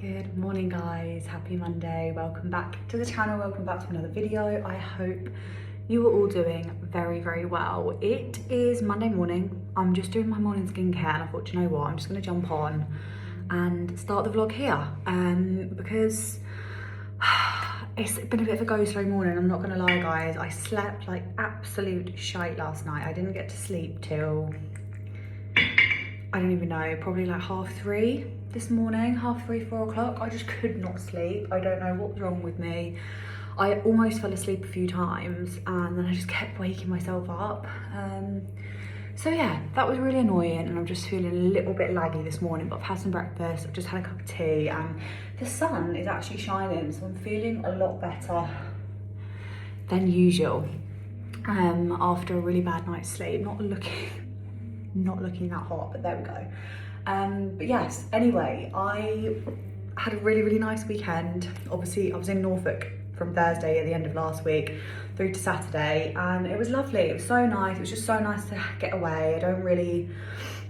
Good morning guys, happy Monday, welcome back to the channel, welcome back to another video. I hope you are all doing very well. It is Monday morning, I'm just doing my morning skincare and I thought, you know what, I'm just going to jump on and start the vlog here because it's been a bit of a go slow morning, I'm not going to lie guys. I slept like absolute shite last night. I didn't get to sleep till, I don't even know, probably like 3:30 this morning, 3:30, 4 o'clock. I just could not sleep. I don't know what's wrong with me. I almost fell asleep a few times and then I just kept waking myself up. So yeah, that was really annoying and I'm just feeling a little bit laggy this morning, but I've had some breakfast, I've just had a cup of tea and the sun is actually shining, so I'm feeling a lot better than usual after a really bad night's sleep. Not looking that hot, but there we go. But yes, anyway, I had a really nice weekend. Obviously I was in Norfolk from Thursday at the end of last week through to Saturday and it was lovely. It was so nice. It was just so nice to get away. I don't really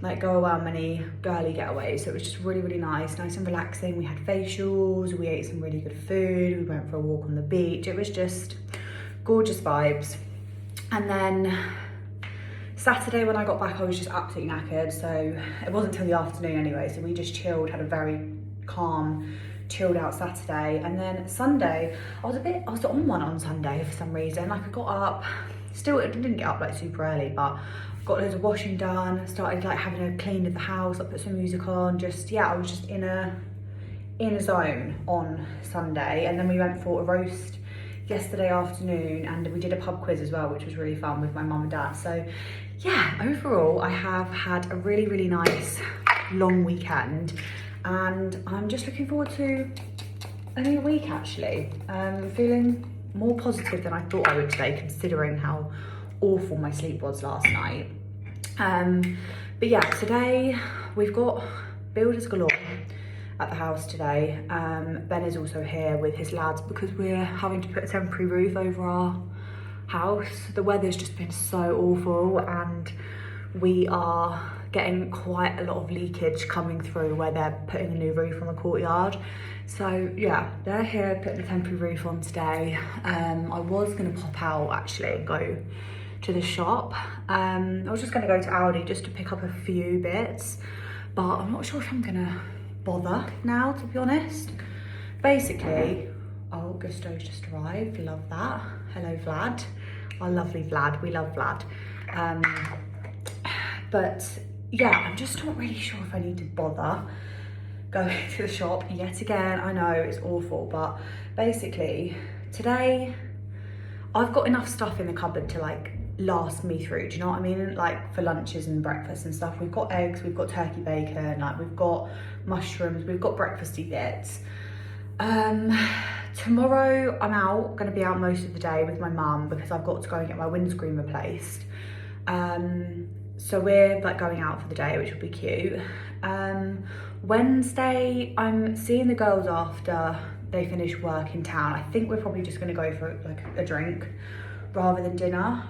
like go away on many girly getaways, so it was just really nice and relaxing. We had facials, we ate some really good food, we went for a walk on the beach. It was just gorgeous vibes. And then Saturday when I got back, I was just absolutely knackered, so it wasn't till the afternoon anyway, so we just chilled, had a very calm, chilled out Saturday. And then Sunday, I was on one on Sunday for some reason. Like I got up, still didn't get up like super early, but got loads of washing done, started like having a clean of the house, I put some music on, just, yeah, I was just in a zone on Sunday. And then we went for a roast yesterday afternoon and we did a pub quiz as well, which was really fun with my mum and dad. So yeah, overall I have had a really nice long weekend and I'm just looking forward to a new week actually. Feeling more positive than I thought I would today, considering how awful my sleep was last night. But yeah, today we've got builders galore at the house today. Ben is also here with his lads because we're having to put a temporary roof over our house. The weather's just been so awful and we are getting quite a lot of leakage coming through where they're putting a new roof on the courtyard. So yeah, they're here putting a temporary roof on today. I was gonna pop out actually and go to the shop. I was just gonna go to Aldi just to pick up a few bits, but I'm not sure if I'm gonna bother now, to be honest. Basically, oh, Gusto's just arrived, love that. Hello Vlad, our lovely Vlad, we love Vlad. But yeah, I'm just not really sure if I need to bother going to the shop yet again. I know it's awful, but basically today I've got enough stuff in the cupboard to like last me through, do you know what I mean? Like for lunches and breakfast and stuff. We've got eggs, we've got turkey bacon, like we've got mushrooms, we've got breakfasty bits. Tomorrow I'm gonna be out most of the day with my mum because I've got to go and get my windscreen replaced. So we're like going out for the day, which will be cute. Wednesday I'm seeing the girls after they finish work in town. I think we're probably just gonna go for like a drink rather than dinner,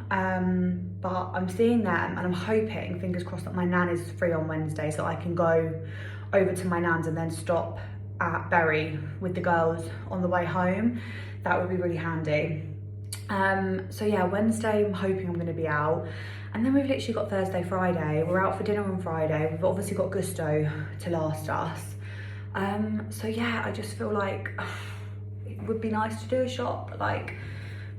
but I'm seeing them and I'm hoping, fingers crossed, that my nan is free on Wednesday so I can go over to my nan's and then stop at Bury with the girls on the way home. That would be really handy. So yeah, Wednesday I'm hoping I'm going to be out, and then we've literally got Thursday, Friday. We're out for dinner on Friday. We've obviously got Gusto to last us. So yeah, I just feel like it would be nice to do a shop. Like,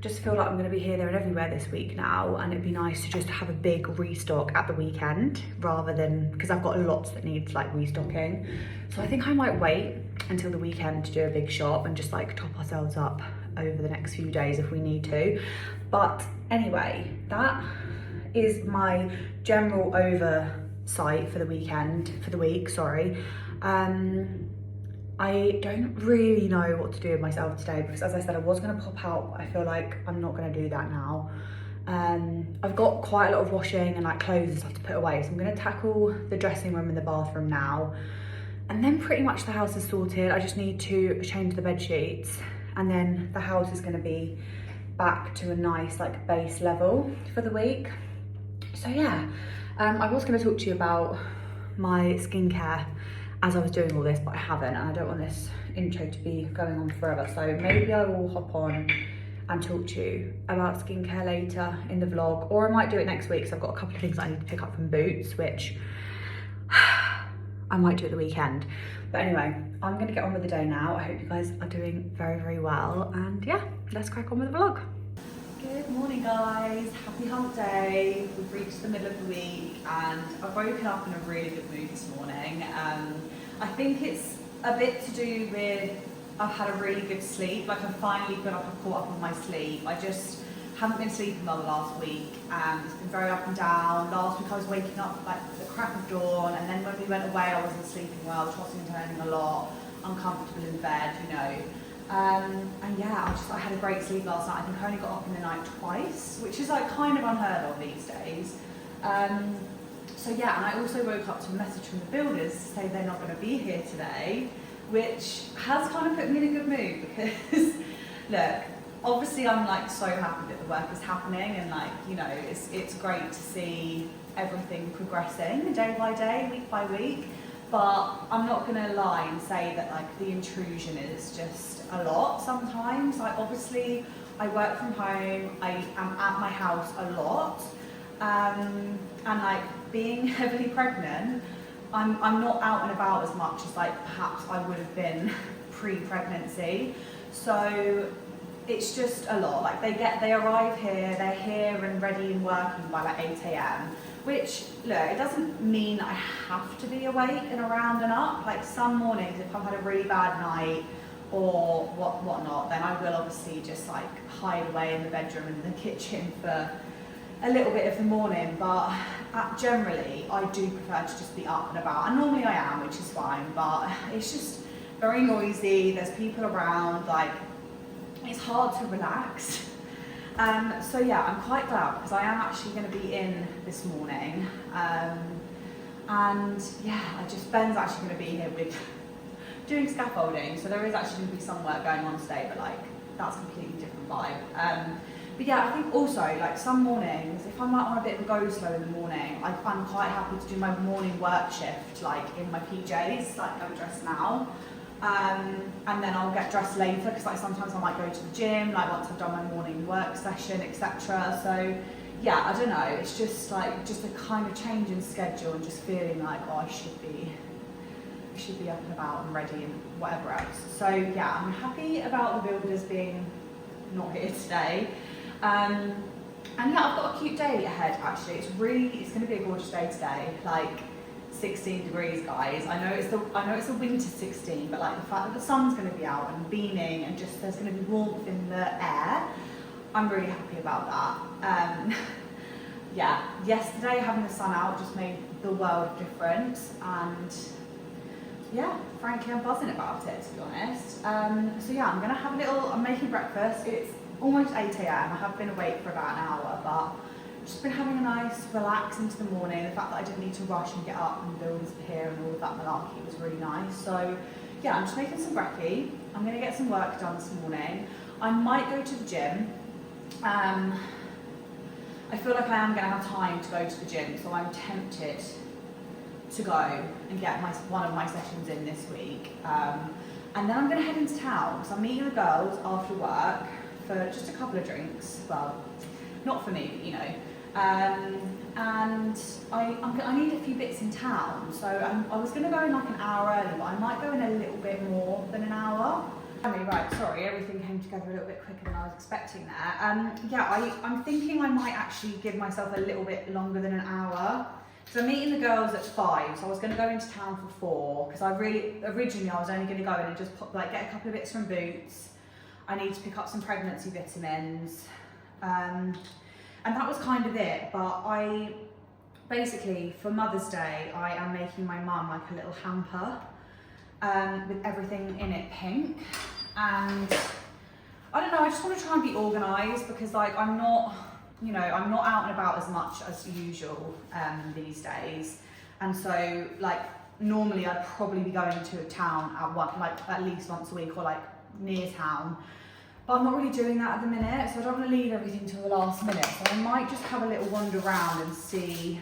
just feel like I'm going to be here, there and everywhere this week now, and it'd be nice to just have a big restock at the weekend rather than, because I've got lots that need like restocking. So I think I might wait until the weekend to do a big shop and just like top ourselves up over the next few days if we need to. But anyway, that is my general oversight for the week, sorry. I don't really know what to do with myself today because, as I said, I was going to pop out, but I feel like I'm not going to do that now. I've got quite a lot of washing and like clothes and stuff to put away, so I'm going to tackle the dressing room and the bathroom now, and then pretty much the house is sorted. I just need to change the bed sheets and then the house is going to be back to a nice like base level for the week. So yeah, I was going to talk to you about my skincare as I was doing all this, but I haven't, and I don't want this intro to be going on forever. So maybe I will hop on and talk to you about skincare later in the vlog, or I might do it next week, because I've got a couple of things I need to pick up from Boots, which I might do at the weekend. But anyway, I'm gonna get on with the day now. I hope you guys are doing very, very well. And yeah, let's crack on with the vlog. Good morning, guys. Happy hump day. We've reached the middle of the week and I've woken up in a really good mood this morning. I think it's a bit to do with I've had a really good sleep. Like, I've finally got up and caught up on my sleep. I just haven't been sleeping well the last week, and it's been very up and down. Last week I was waking up like at the crack of dawn, and then when we went away I wasn't sleeping well, tossing and turning a lot, uncomfortable in bed, you know. And yeah, I had a great sleep last night. I think I only got up in the night twice, which is like kind of unheard of these days. So yeah, and I also woke up to a message from the builders to say they're not going to be here today, which has kind of put me in a good mood, because look, obviously I'm like so happy that the work is happening, and like, you know, it's great to see everything progressing day by day, week by week. But I'm not gonna lie and say that like the intrusion is just a lot sometimes. Like, obviously I work from home, I am at my house a lot, and like being heavily pregnant, I'm not out and about as much as like perhaps I would have been pre-pregnancy. So it's just a lot. Like, they arrive here, they're here and ready and working by like 8 AM, which, look, it doesn't mean I have to be awake and around and up. Like, some mornings, if I've had a really bad night or whatnot, then I will obviously just like hide away in the bedroom and the kitchen for a little bit of the morning. But generally, I do prefer to just be up and about. And normally I am, which is fine, but it's just very noisy. There's people around, like, it's hard to relax. So yeah, I'm quite glad, because I am actually going to be in this morning. And yeah, Ben's actually going to be here with doing scaffolding. So there is actually going to be some work going on today, but like, that's a completely different vibe. But yeah, I think also, like, some mornings, if I'm like on a bit of a go slow in the morning, I'm quite happy to do my morning work shift, like in my PJs, like I'm dressed now. And then I'll get dressed later, because like sometimes I might go to the gym, like once I've done my morning work session, etc. So yeah, I don't know, it's just like, just a kind of change in schedule, and just feeling like, oh, I should be up and about and ready and whatever else. So yeah, I'm happy about the builders being not here today. And yeah, I've got a cute day ahead actually. It's going to be a gorgeous day today. Like, 16 degrees, guys. I know it's the winter 16, but like the fact that the sun's going to be out and beaming, and just there's going to be warmth in the air, I'm really happy about that. Yeah, yesterday having the sun out just made the world of difference, and yeah, frankly I'm buzzing about it, to be honest. So yeah, I'm making breakfast. It's almost 8 AM. I have been awake for about an hour, but just been having a nice relax into the morning. The fact that I didn't need to rush and get up and build here and all of that malarkey was really nice. So yeah, I'm just making some brekkie. I'm going to get some work done this morning. I might go to the gym. I feel like I am going to have time to go to the gym, so I'm tempted to go and get one of my sessions in this week. And then I'm going to head into town. So I'm meeting the girls after work for just a couple of drinks. Well, not for me, but you know. And I need a few bits in town, so I was going to go in like an hour early, but I might go in a little bit more than an hour. Right, sorry, everything came together a little bit quicker than I was expecting there. Yeah, I'm thinking I might actually give myself a little bit longer than an hour. So I'm meeting the girls at 5, so I was going to go into town for 4, because originally I was only going to go in and just get a couple of bits from Boots. I need to pick up some pregnancy vitamins. And that was kind of it, but basically, for Mother's Day, I am making my mum like a little hamper with everything in it pink. And I don't know, I just want to try and be organised, because like I'm not out and about as much as usual these days. And so like normally I'd probably be going to a town at least once a week, or like near town. But I'm not really doing that at the minute, so I don't want to leave everything till the last minute. So I might just have a little wander around and see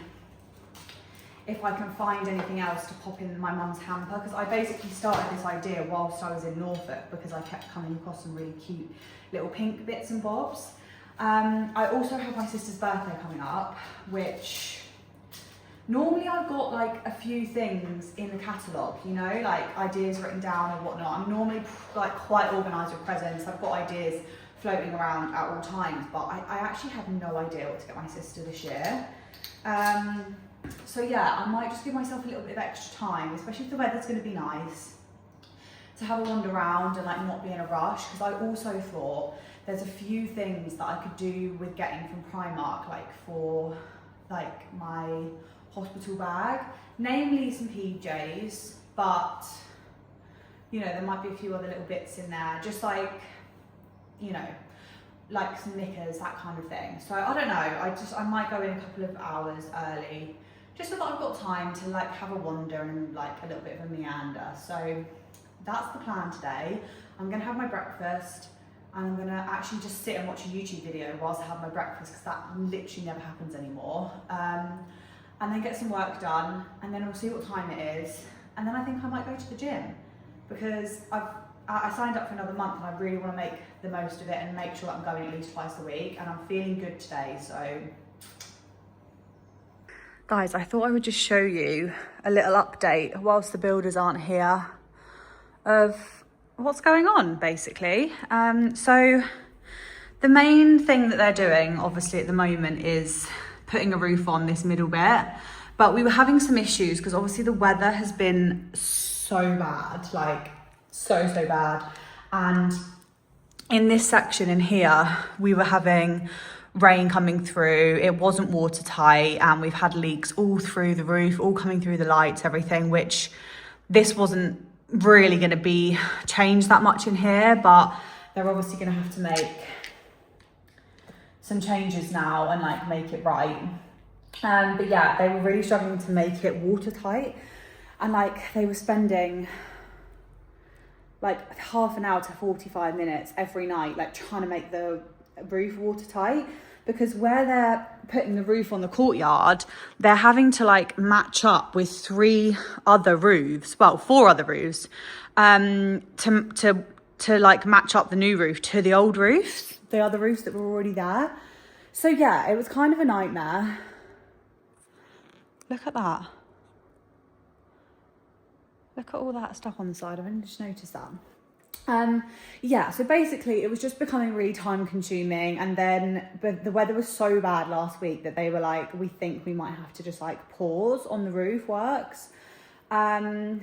if I can find anything else to pop in my mum's hamper, because I basically started this idea whilst I was in Norfolk because I kept coming across some really cute little pink bits and bobs. I also have my sister's birthday coming up, which normally I've got like a few things in the catalogue, you know, like ideas written down or whatnot. I'm normally like quite organised with presents. I've got ideas floating around at all times, but I actually have no idea what to get my sister this year. So yeah, I might just give myself a little bit of extra time, especially if the weather's going to be nice, to have a wander around and like not be in a rush, because I also thought there's a few things that I could do with getting from Primark, like for like my hospital bag, namely some PJs, but you know, there might be a few other little bits in there, just like, you know, like some knickers, that kind of thing. So I don't know, I might go in a couple of hours early, just so that I've got time to like have a wander and like a little bit of a meander. So that's the plan today. I'm gonna have my breakfast and I'm gonna actually just sit and watch a YouTube video whilst I have my breakfast, because that literally never happens anymore. And then get some work done, and then we'll see what time it is. And then I think I might go to the gym, because I signed up for another month and I really want to make the most of it and make sure that I'm going at least twice a week, and I'm feeling good today, so. Guys, I thought I would just show you a little update whilst the builders aren't here of what's going on, basically. So the main thing that they're doing, obviously at the moment, is putting a roof on this middle bit, but we were having some issues because obviously the weather has been so bad, like so bad, and in this section in here we were having rain coming through, it wasn't watertight, and we've had leaks all through the roof, all coming through the lights, everything, which this wasn't really going to be changed that much in here, but they're obviously going to have to make some changes now and like make it right. But yeah, they were really struggling to make it watertight, and like they were spending like half an hour to 45 minutes every night like trying to make the roof watertight, because where they're putting the roof on the courtyard, they're having to like match up with 4 other roofs, to like match up the new roof to the old roofs, the other roofs that were already there. So yeah, it was kind of a nightmare. Look at that. Look at all that stuff on the side. I didn't just notice that. Yeah, so basically it was just becoming really time consuming, and then but the weather was so bad last week that they were like, we think we might have to just like pause on the roof works. And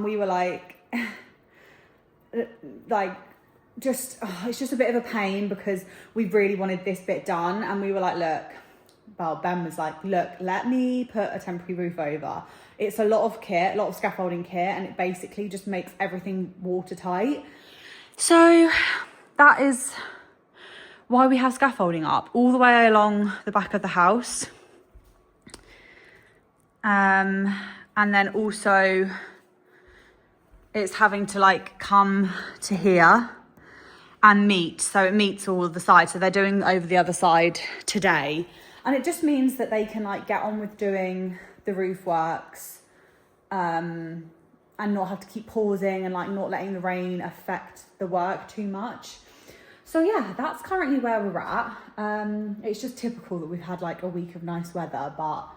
we were like just, it's just a bit of a pain because we really wanted this bit done, and we were like, look, well, Ben was like, look, let me put a temporary roof over. It's a lot of kit, a lot of scaffolding kit, and it basically just makes everything watertight. So that is why we have scaffolding up all the way along the back of the house. And then also it's having to like come to here and meet, so it meets all of the sides. So they're doing over the other side today, and it just means that they can like get on with doing the roof works, and not have to keep pausing and like not letting the rain affect the work too much. So yeah, that's currently where we're at. It's just typical that we've had like a week of nice weather, but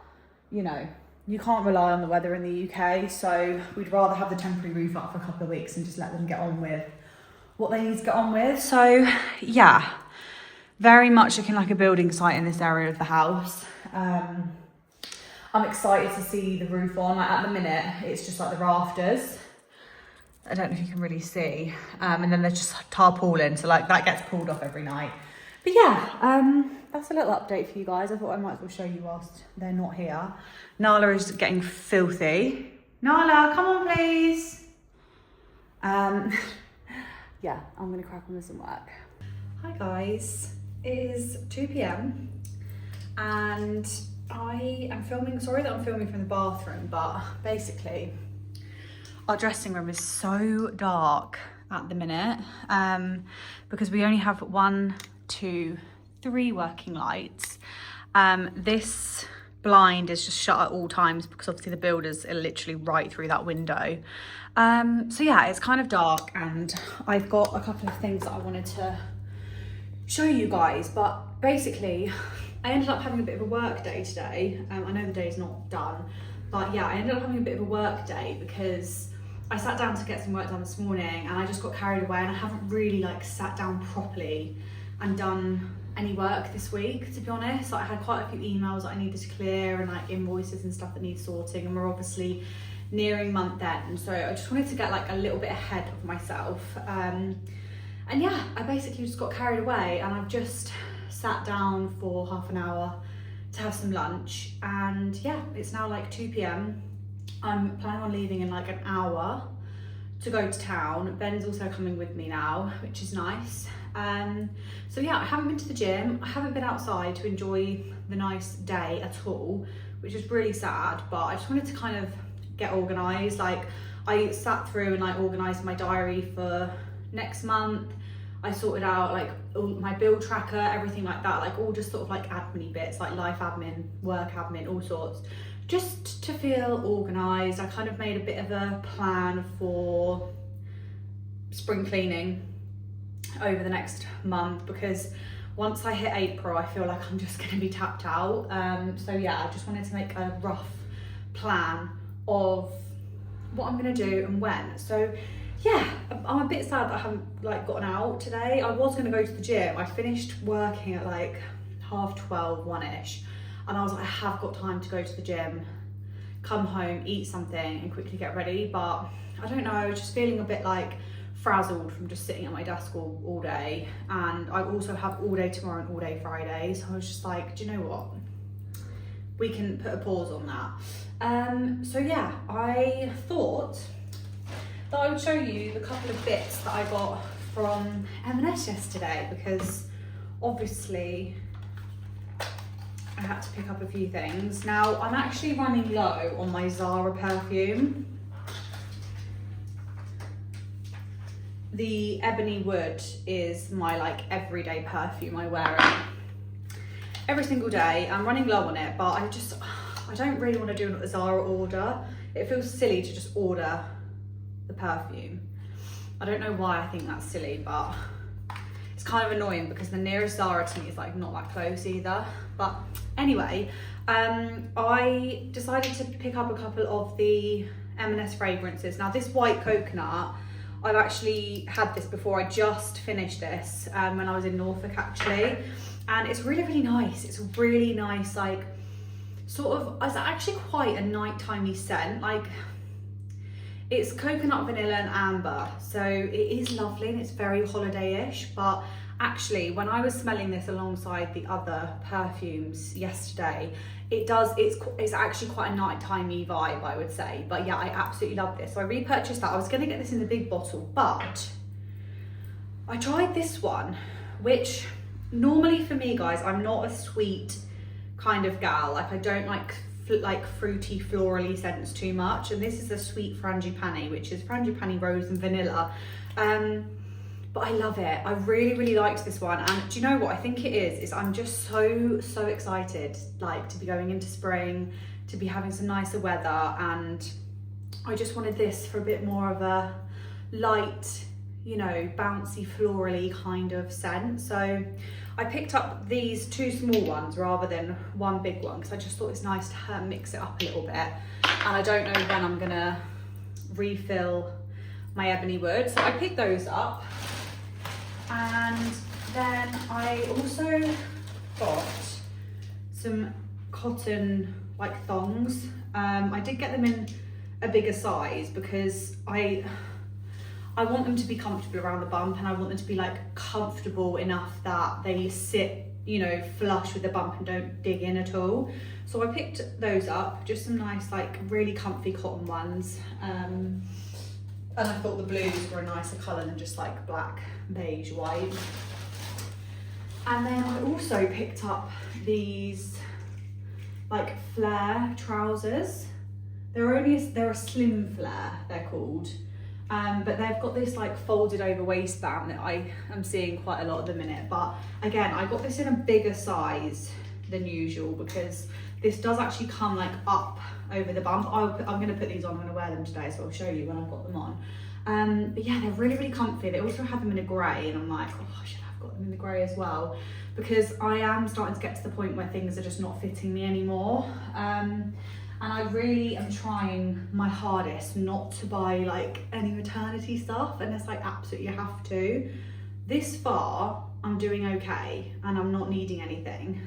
you know, you can't rely on the weather in the UK, so we'd rather have the temporary roof up for a couple of weeks and just let them get on with what they need to get on with. So yeah, very much looking like a building site in this area of the house. I'm excited to see the roof on. Like at the minute, it's just like the rafters. I don't know if you can really see. And then there's just tarpaulin, so like that gets pulled off every night. But yeah, that's a little update for you guys. I thought I might as well show you whilst they're not here. Nala is getting filthy. Nala, come on please. Yeah, I'm gonna crack on with some work. Hi guys, it is 2 p.m. and I am filming, sorry that I'm filming from the bathroom, but basically our dressing room is so dark at the minute, because we only have 1, 2, 3 working lights. This blind is just shut at all times because obviously the builders are literally right through that window. So yeah, it's kind of dark and I've got a couple of things that I wanted to show you guys, but basically I ended up having a bit of a work day today. I know the day's not done, but yeah, I ended up having a bit of a work day because I sat down to get some work done this morning and I just got carried away and I haven't really like sat down properly and done any work this week, to be honest. Like, I had quite a few emails that I needed to clear and like invoices and stuff that need sorting, and we're obviously nearing month end, so I just wanted to get like a little bit ahead of myself. And yeah, I basically just got carried away and I've just sat down for half an hour to have some lunch, and yeah, it's now like 2 p.m. I'm planning on leaving in like an hour to go to town. Ben's also coming with me now, which is nice. So yeah, I haven't been to the gym. I haven't been outside to enjoy the nice day at all, which is really sad, but I just wanted to kind of get organised. Like, I sat through and like organised my diary for next month. I sorted out like all my bill tracker, everything like that, like all just sort of like admin bits, like life admin, work admin, all sorts, just to feel organised. I kind of made a bit of a plan for spring cleaning over the next month, because once I hit April, I feel like I'm just going to be tapped out. So yeah, I just wanted to make a rough plan of what I'm going to do and when. So yeah, I'm a bit sad that I haven't like gotten out today. I was going to go to the gym. I finished working at like 12:30, 1ish, and I was like, I have got time to go to the gym, come home, eat something and quickly get ready. But I don't know, I was just feeling a bit like frazzled from just sitting at my desk all day, and I also have all day tomorrow and all day Friday, so I was just like, do you know what, we can put a pause on that. So yeah, I thought that I would show you the couple of bits that I got from M&S yesterday, because obviously I had to pick up a few things. Now, I'm actually running low on my Zara perfume. The Ebony Wood is my like everyday perfume. I wear it every single day. I'm running low on it, but I don't really want to do a Zara order. It feels silly to just order the perfume. I don't know why I think that's silly, but it's kind of annoying because the nearest Zara to me is like not that close either. But anyway, I decided to pick up a couple of the M&S fragrances. Now, this white coconut, I've actually had this before. I just finished this when I was in Norfolk actually, and it's really, really nice. It's a really nice, like, sort of, it's actually quite a nightimey scent. Like, it's coconut, vanilla and amber, so it is lovely and it's very holiday-ish. But actually, when I was smelling this alongside the other perfumes yesterday, it's actually quite a nightimey vibe, I would say. But yeah, I absolutely love this. So I repurchased that. I was gonna get this in the big bottle, but I tried this one, which normally for me, guys, I'm not a sweet kind of gal. Like, I don't like fruity, florally scents too much. And this is a sweet frangipani, which is frangipani, rose and vanilla. But I love it. I really, really liked this one. And do you know what I think it is I'm just so excited, like, to be going into spring, to be having some nicer weather. And I just wanted this for a bit more of a light, you know, bouncy, florally kind of scent. So I picked up these 2 small ones rather than one big one, because I just thought it's nice to mix it up a little bit. And I don't know when I'm gonna refill my Ebony Wood. So I picked those up. And then I also got some cotton like thongs. I did get them in a bigger size because I want them to be comfortable around the bump, and I want them to be like comfortable enough that they sit, you know, flush with the bump and don't dig in at all. So I picked those up, just some nice, like, really comfy cotton ones. And I thought the blues were a nicer colour than just like black, beige, white. And then I also picked up these like flare trousers. They're a slim flare, they're called. But they've got this like folded over waistband that I am seeing quite a lot at the minute. But again, I got this in a bigger size than usual because this does actually come like up over the bump. I'm gonna put these on, I'm gonna wear them today, so I'll show you when I've got them on. But yeah, they're really, really comfy. They also have them in a grey, and I'm like, oh, I should have got them in the grey as well, because I am starting to get to the point where things are just not fitting me anymore. And I really am trying my hardest not to buy like any maternity stuff unless I absolutely have to. This far, I'm doing okay and I'm not needing anything.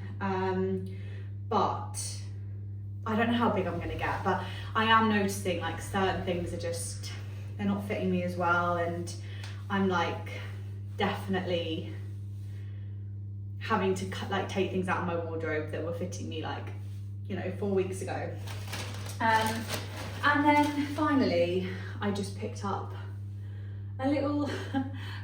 But I don't know how big I'm gonna get, but I am noticing like certain things are just, they're not fitting me as well, and I'm like definitely having to like take things out of my wardrobe that were fitting me like, you know, 4 weeks ago. And then finally, I just picked up a little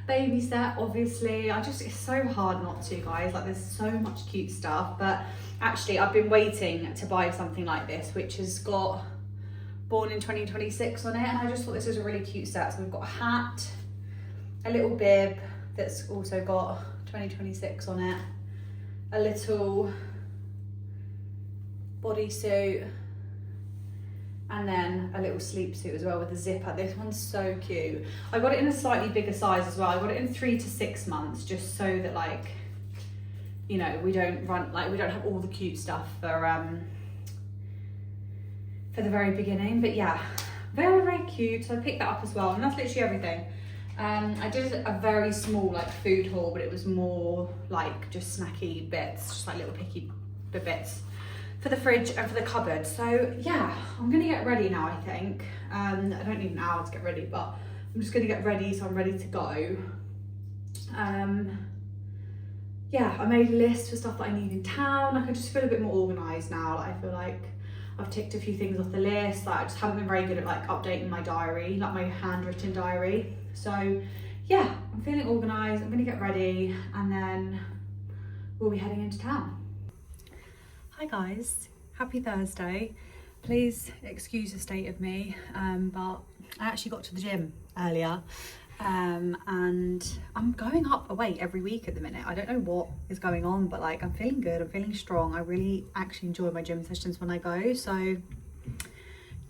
baby set. Obviously, it's so hard not to, guys. Like, there's so much cute stuff, but actually I've been waiting to buy something like this, which has got born in 2026 on it, and I just thought this was a really cute set. So we've got a hat, a little bib that's also got 2026 on it, a little bodysuit, and then a little sleep suit as well with a zipper. This one's so cute. I got it in a slightly bigger size as well. I got it in 3 to 6 months, just so that, like, you know, we don't have all the cute stuff for the very beginning. But yeah, very, very cute. So I picked that up as well, and that's literally everything. I did a very small like food haul, but it was more like just snacky bits, just like little picky bits for the fridge and for the cupboard. So yeah, I'm gonna get ready now, I think. I don't need an hour to get ready, but I'm just gonna get ready so I'm ready to go. Yeah, I made a list for stuff that I need in town. Like, I just feel a bit more organised now. Like, I feel like I've ticked a few things off the list. Like, I just haven't been very good at like updating my diary, like my handwritten diary. So yeah, I'm feeling organised. I'm gonna get ready and then we'll be heading into town. Hi guys, happy Thursday. Please excuse the state of me, but I actually got to the gym earlier, and I'm going up a weight every week at the minute. I don't know what is going on, but like, I'm feeling good, I'm feeling strong. I really actually enjoy my gym sessions when I go, so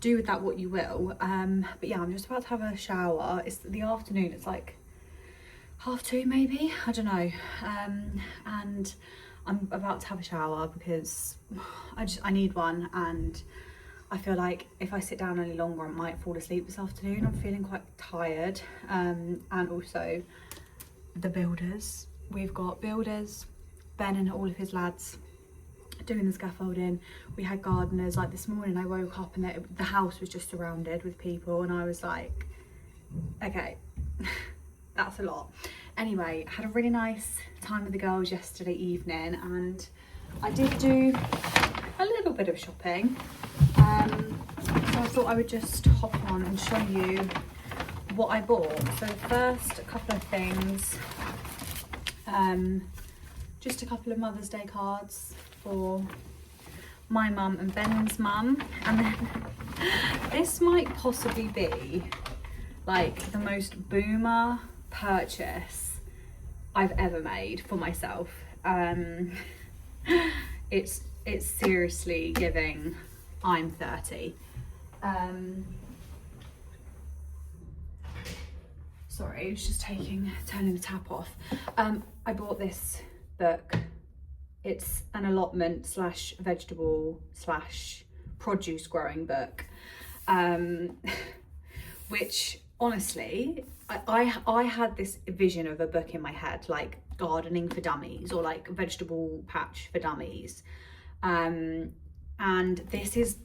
do with that what you will. But yeah, I'm just about to have a shower. It's the afternoon, it's like 2:30 maybe, I don't know. And I'm about to have a shower because I need one, and I feel like if I sit down any longer I might fall asleep this afternoon. I'm feeling quite tired. And also the builders, we've got builders, Ben and all of his lads doing the scaffolding. We had gardeners. Like, this morning I woke up and the house was just surrounded with people, and I was like, okay, that's a lot. Anyway, had a really nice time with the girls yesterday evening, and I did do a little bit of shopping. So I thought I would just hop on and show you what I bought. So the first couple of things, just a couple of Mother's Day cards for my mum and Ben's mum, and then this might possibly be like the most boomer purchase I've ever made for myself. It's seriously giving I'm 30. Sorry, it's just turning the tap off. I bought this book. It's an allotment / vegetable / produce growing book, which honestly, I had this vision of a book in my head, like gardening for dummies or like vegetable patch for dummies. And this is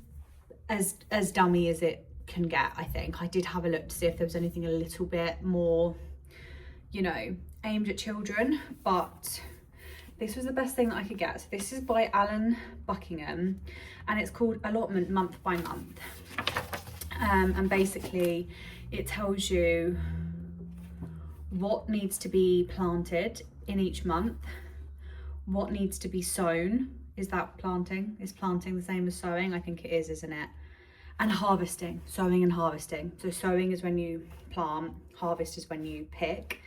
as dummy as it can get, I think. I did have a look to see if there was anything a little bit more, you know, aimed at children, but this was the best thing that I could get. So this is by Alan Buckingham, and it's called Allotment Month by Month. And basically it tells you what needs to be planted in each month, what needs to be sown. Is that planting? Is planting the same as sowing? I think it is, isn't it? And harvesting, sowing and harvesting. So sowing is when you plant, harvest is when you pick.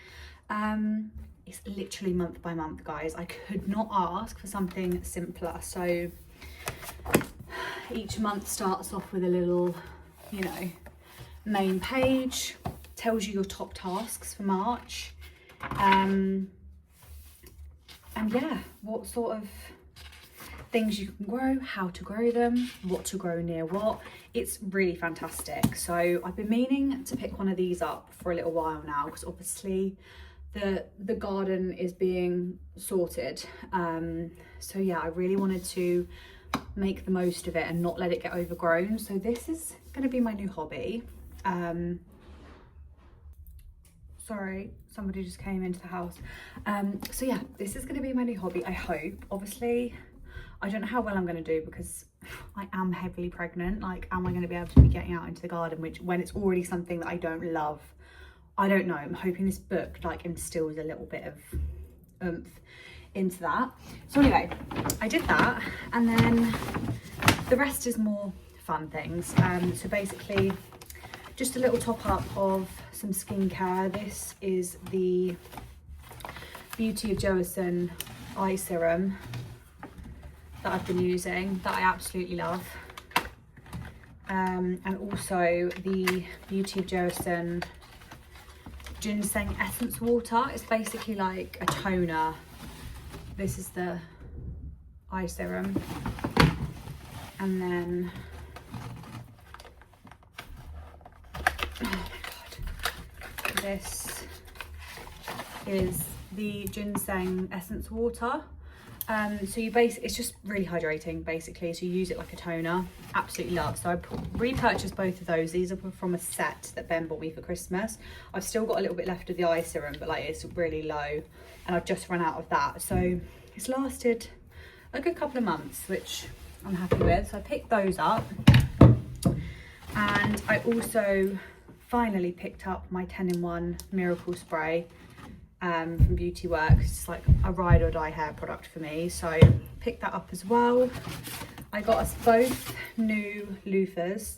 it's literally month by month, guys. I could not ask for something simpler. So each month starts off with a little, you know, main page, tells you your top tasks for March, and yeah, what sort of things you can grow, how to grow them, what to grow near what. It's really fantastic. So I've been meaning to pick one of these up for a little while now, because obviously the garden is being sorted. So yeah, I really wanted to make the most of it and not let it get overgrown. So this is going to be my new hobby. Sorry, somebody just came into the house. So yeah, this is going to be my new hobby, I hope. Obviously, I don't know how well I'm going to do, because I am heavily pregnant. Like, am I going to be able to be getting out into the garden, which, when it's already something that I don't love? I don't know. I'm hoping this book like instills a little bit of oomph into that. So anyway, I did that, and then the rest is more fun things. So basically, just a little top up of some skincare. This is the Beauty of Joasson eye serum that I've been using, that I absolutely love. And also the Beauty of Joasson ginseng essence water. It's basically like a toner. This is the eye serum, and then oh my god, this is the ginseng essence water. So you it's just really hydrating basically, so you use it like a toner. Absolutely love. So I repurchased both of those. These are from a set that Ben bought me for Christmas. I've still got a little bit left of the eye serum, but like it's really low, and I've just run out of that. So it's lasted a good couple of months, which I'm happy with. So I picked those up, and I also finally picked up my 10-in-1 miracle spray from Beauty Works. It's like a ride or die hair product for me, so picked that up as well. I got us both new loofahs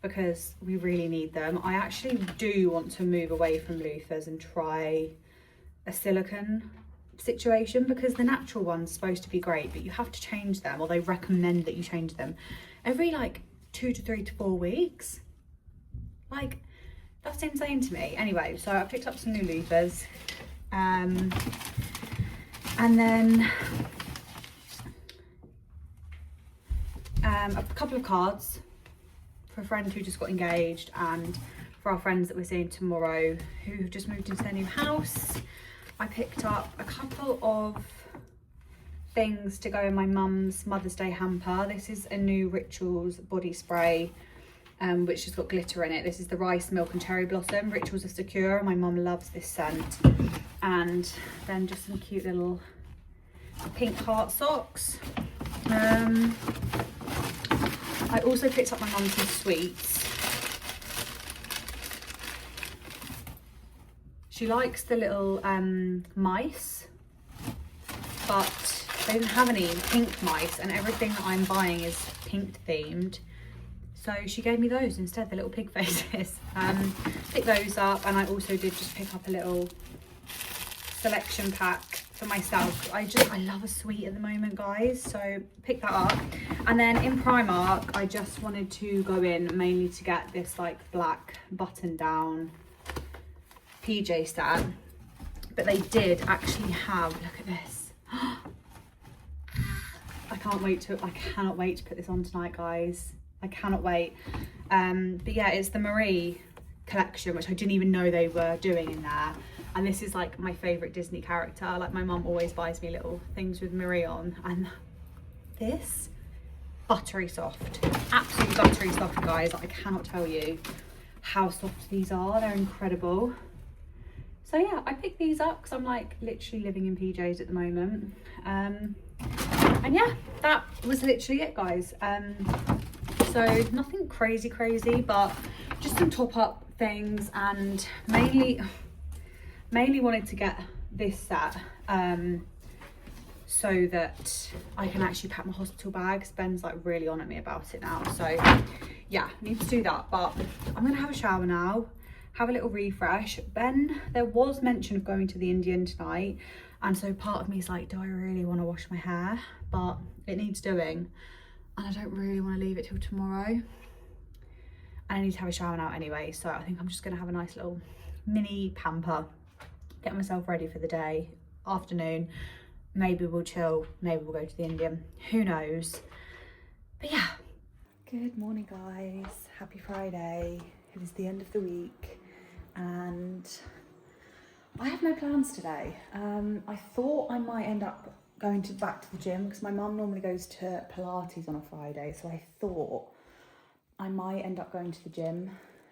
because we really need them. I actually do want to move away from loofahs and try a silicone situation, because the natural one's supposed to be great, but you have to change them, or they recommend that you change them every like 2 to 3 to 4 weeks. Like, that's insane to me. Anyway, so I picked up some new loofahs. And then a couple of cards for a friend who just got engaged, and for our friends that we're seeing tomorrow who've just moved into their new house. I picked up a couple of things to go in my mum's Mother's Day hamper. This is a new Rituals body spray, which has got glitter in it. This is the rice, milk and cherry blossom. Rituals are secure. My mum loves this scent. And then just some cute little pink heart socks. I also picked up my mum some sweets. She likes the little mice, but they didn't have any pink mice, and everything that I'm buying is pink themed. So she gave me those instead, the little pig faces. Picked those up, and I also did just pick up a little selection pack for myself. I love a sweet at the moment, guys, so pick that up. And then in Primark, I just wanted to go in mainly to get this like black button down PJ set, but they did actually have, look at this. I cannot wait to put this on tonight, guys. I cannot wait. But yeah, it's the Marie collection, which I didn't even know they were doing in there. And this is like my favorite Disney character. Like, my mum always buys me little things with Marie on, and this, buttery soft, absolutely buttery soft, guys. I cannot tell you how soft these are. They're incredible. So yeah, I picked these up because I'm like literally living in PJs at the moment. And yeah, that was literally it, guys. So nothing crazy, but just some top up things, and mainly wanted to get this set so that I can actually pack my hospital bags. Ben's like really on at me about it now, so yeah, need to do that. But I'm gonna have a shower now, have a little refresh. Then there was mention of going to the Indian tonight, and so part of me is like, do I really want to wash my hair? But it needs doing, and I don't really want to leave it till tomorrow. And I need to have a shower now anyway, so I think I'm just gonna have a nice little mini pamper, get myself ready for the day, afternoon. Maybe we'll chill, maybe we'll go to the Indian, who knows. But yeah, good morning guys, happy Friday. It is the end of the week and I have no plans today. I thought I might end up going back to the gym because my mum normally goes to Pilates on a Friday, so I thought I might end up going to the gym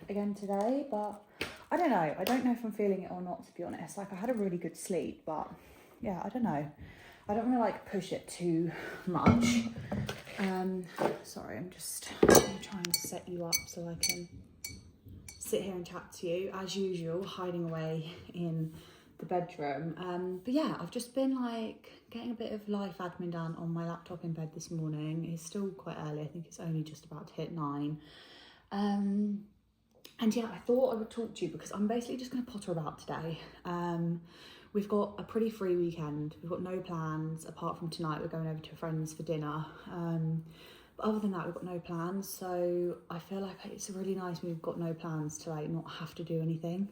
again today, but I don't know. I don't know if I'm feeling it or not, to be honest. Like, I had a really good sleep, but yeah, I don't know. I don't want to like push it too much. Sorry, I'm trying to set you up so I can sit here and chat to you as usual, hiding away in the bedroom. But yeah, I've just been like getting a bit of life admin done on my laptop in bed this morning. It's still quite early. I think it's only just about to hit 9. And yeah, I thought I would talk to you because I'm basically just going to potter about today. We've got a pretty free weekend. We've got no plans apart from tonight. We're going over to a friend's for dinner. But other than that, we've got no plans. So I feel like it's really nice when we've got no plans to like not have to do anything,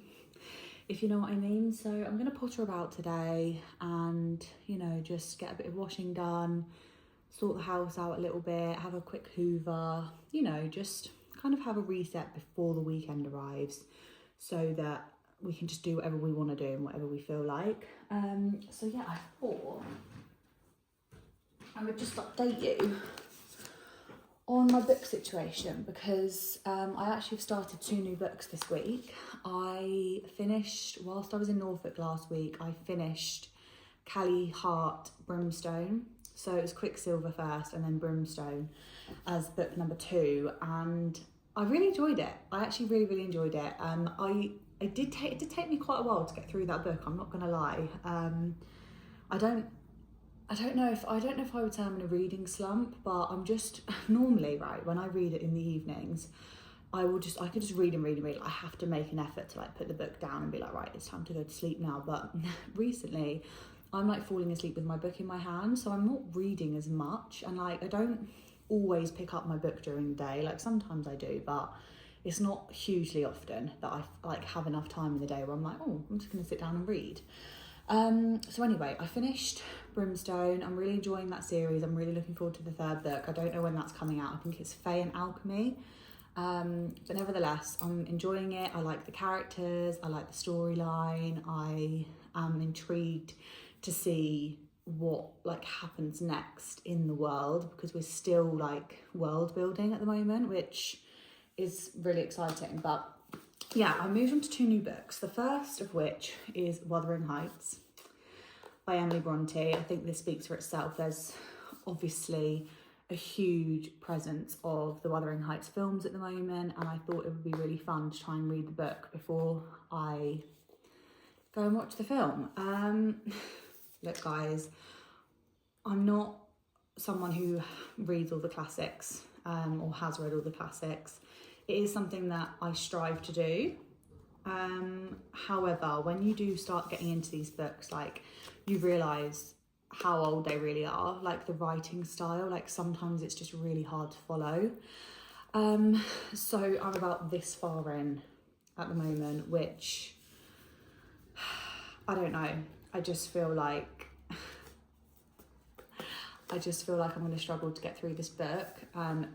if you know what I mean. So I'm going to potter about today and, you know, just get a bit of washing done, sort the house out a little bit, have a quick hoover, you know, just kind of have a reset before the weekend arrives so that we can just do whatever we want to do and whatever we feel like. So yeah, I thought I would just update you on my book situation because I actually have started 2 new books this week. I finished, whilst I was in Norfolk last week, I finished Callie Hart Brimstone. So it was Quicksilver first and then Brimstone as book number 2, and I really enjoyed it. I actually really enjoyed it. It did take me quite a while to get through that book, I'm not gonna lie. I don't know if I would say I'm in a reading slump, but I'm just normally, right, when I read it in the evenings, I could just read and read and read. I have to make an effort to like put the book down and be like, right, it's time to go to sleep now. But recently I'm like falling asleep with my book in my hand, so I'm not reading as much, and like I don't always pick up my book during the day. Like sometimes I do, but it's not hugely often that I like have enough time in the day where I'm like, oh, I'm just gonna sit down and read. So anyway, I finished Brimstone. I'm really enjoying that series. I'm really looking forward to the 3rd book. I don't know when that's coming out. I think it's Fae and Alchemy. But nevertheless, I'm enjoying it. I like the characters. I like the storyline. I am intrigued to see what like happens next in the world because we're still like world building at the moment, which is really exciting. But yeah, I moved on to 2 new books. The first of which is Wuthering Heights by Emily Bronte. I think this speaks for itself. There's obviously a huge presence of the Wuthering Heights films at the moment, and I thought it would be really fun to try and read the book before I go and watch the film. Look guys, I'm not someone who reads all the classics or has read all the classics. It is something that I strive to do. However, when you do start getting into these books, like you realise how old they really are, like the writing style, like sometimes it's just really hard to follow. So I'm about this far in at the moment, which I don't know. I just feel like I'm going to struggle to get through this book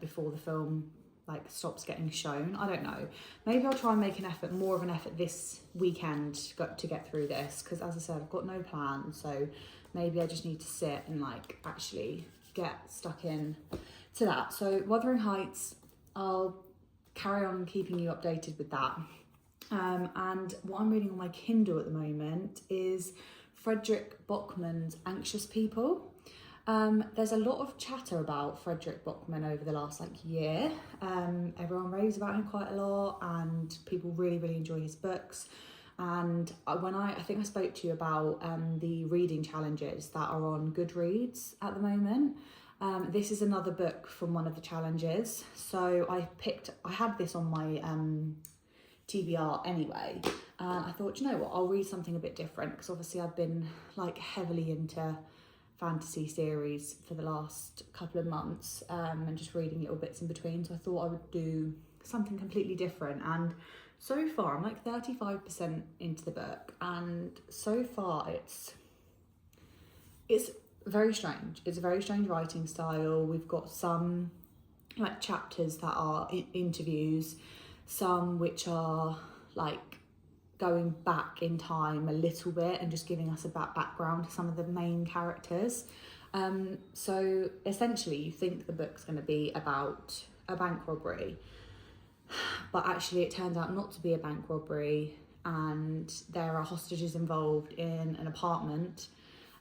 before the film like stops getting shown. I don't know. Maybe I'll try and make more of an effort this weekend to get through this, because as I said, I've got no plan. So maybe I just need to sit and like actually get stuck in to that. So Wuthering Heights, I'll carry on keeping you updated with that. And what I'm reading on my Kindle at the moment is Frederick Bachman's Anxious People. There's a lot of chatter about Frederick Bachman over the last like year. Everyone raves about him quite a lot and people really enjoy his books. And I think I spoke to you about the reading challenges that are on Goodreads at the moment. This is another book from one of the challenges. So I had this on my TBR anyway. And I thought, you know what, I'll read something a bit different, because obviously I've been like heavily into fantasy series for the last couple of months, and just reading little bits in between. So I thought I would do something completely different. And so far I'm like 35% into the book, and so far it's very strange. It's a very strange writing style. We've got some like chapters that are interviews, some which are like going back in time a little bit and just giving us a background to some of the main characters. So essentially you think the book's going to be about a bank robbery, but actually it turns out not to be a bank robbery, and there are hostages involved in an apartment.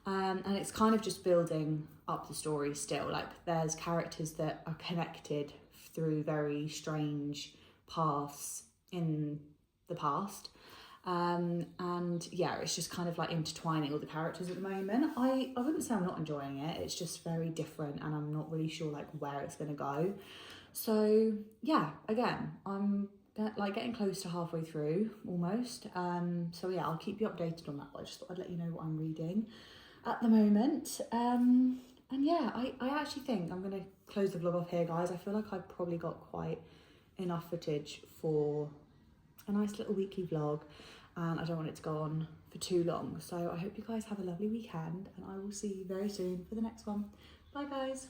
And it's kind of just building up the story still. Like there's characters that are connected through very strange paths in the past. And yeah, it's just kind of like intertwining all the characters at the moment. I wouldn't say I'm not enjoying it. It's just very different, and I'm not really sure like where it's going to go. So yeah, again, I'm like getting close to halfway through almost. So yeah, I'll keep you updated on that, but I just thought I'd let you know what I'm reading at the moment. And yeah, I actually think I'm going to close the vlog off here, guys. I feel like I've probably got quite enough footage for a nice little weekly vlog, and I don't want it to go on for too long. So I hope you guys have a lovely weekend, and I will see you very soon for the next one. Bye guys.